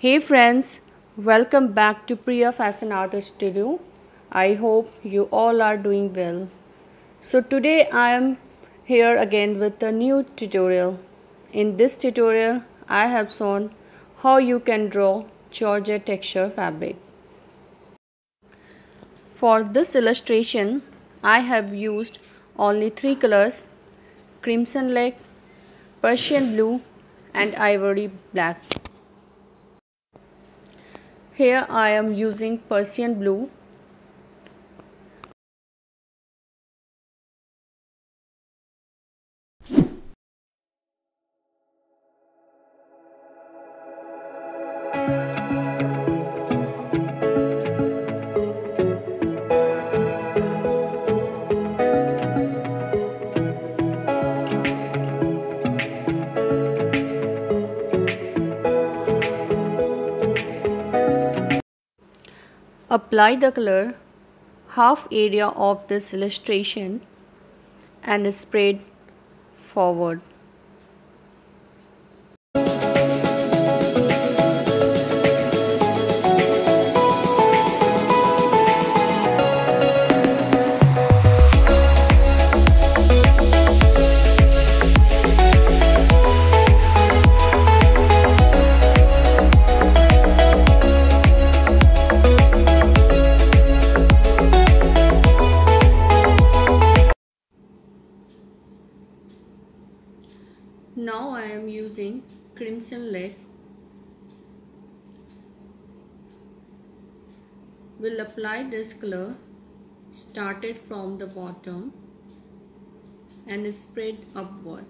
Hey friends, welcome back to Priya Fashion Art Studio. I hope you all are doing well. So today I am here again with a new tutorial. In this tutorial I have shown how you can draw Georgette texture fabric. For this illustration I have used only 3 colors: crimson lake, Persian blue and ivory black. Here I am using Persian blue. Apply the color half area of this illustration and spread forward. Now I am using crimson lake. We'll apply this color started from the bottom and spread upward.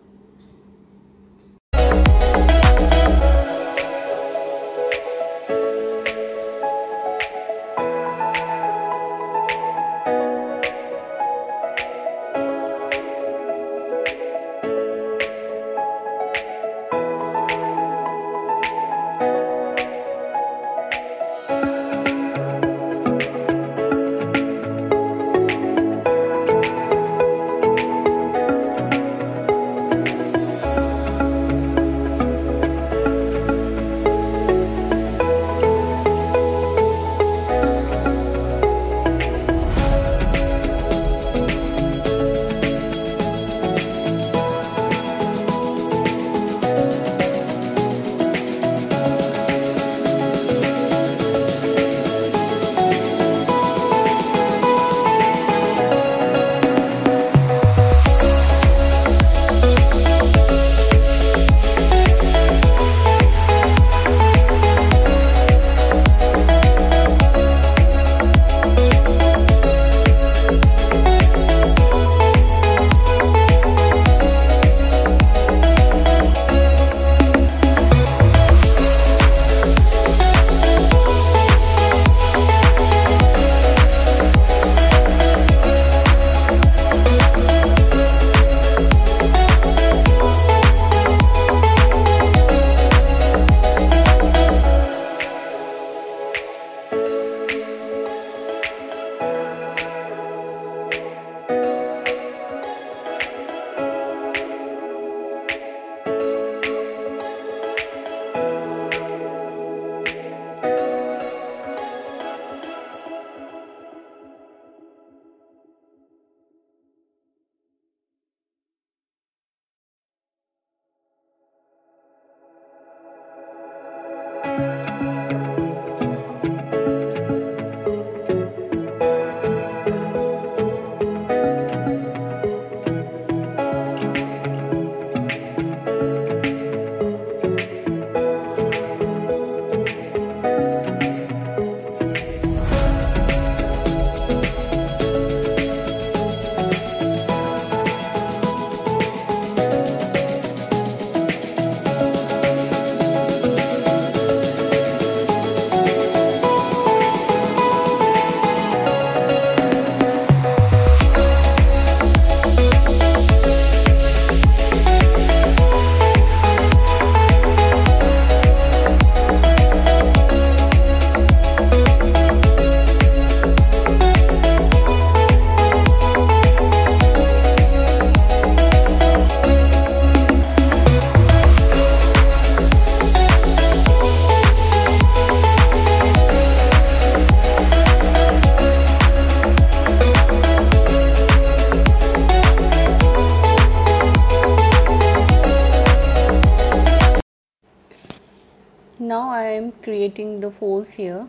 Now I am creating the folds here.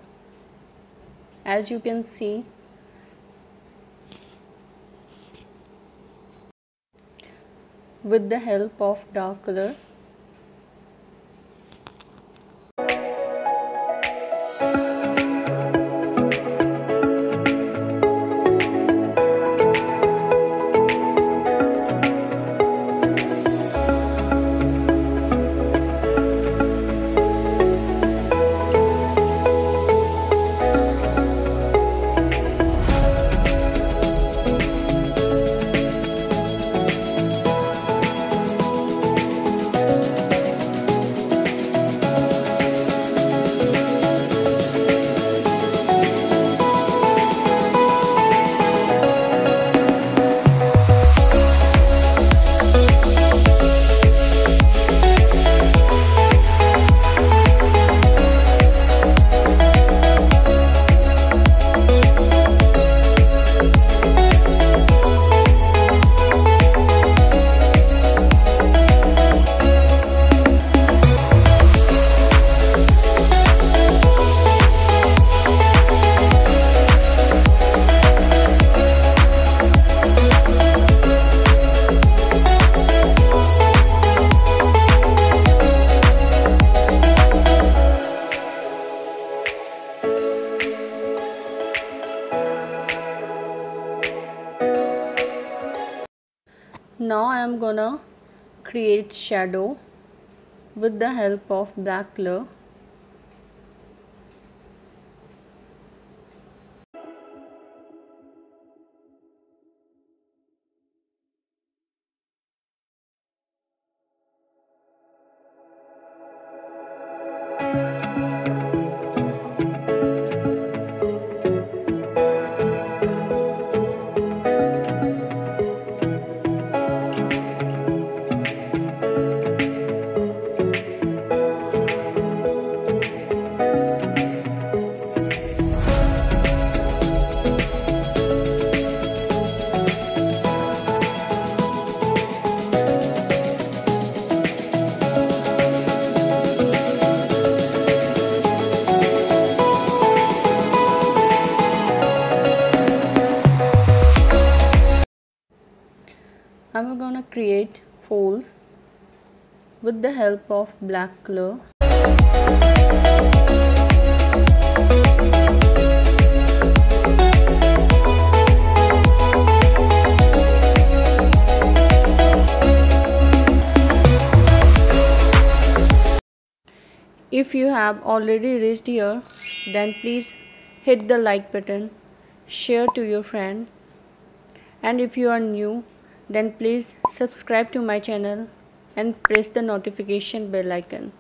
As you can see, with the help of dark color. Now I am gonna create shadow with the help of black color. I'm gonna create folds with the help of black color. If you have already reached here, then please hit the like button, share to your friend, and if you are new, then please subscribe to my channel and press the notification bell icon.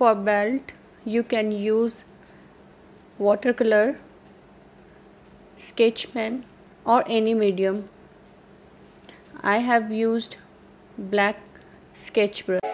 For belt, you can use watercolor, sketch pen or any medium. I have used black sketch brush.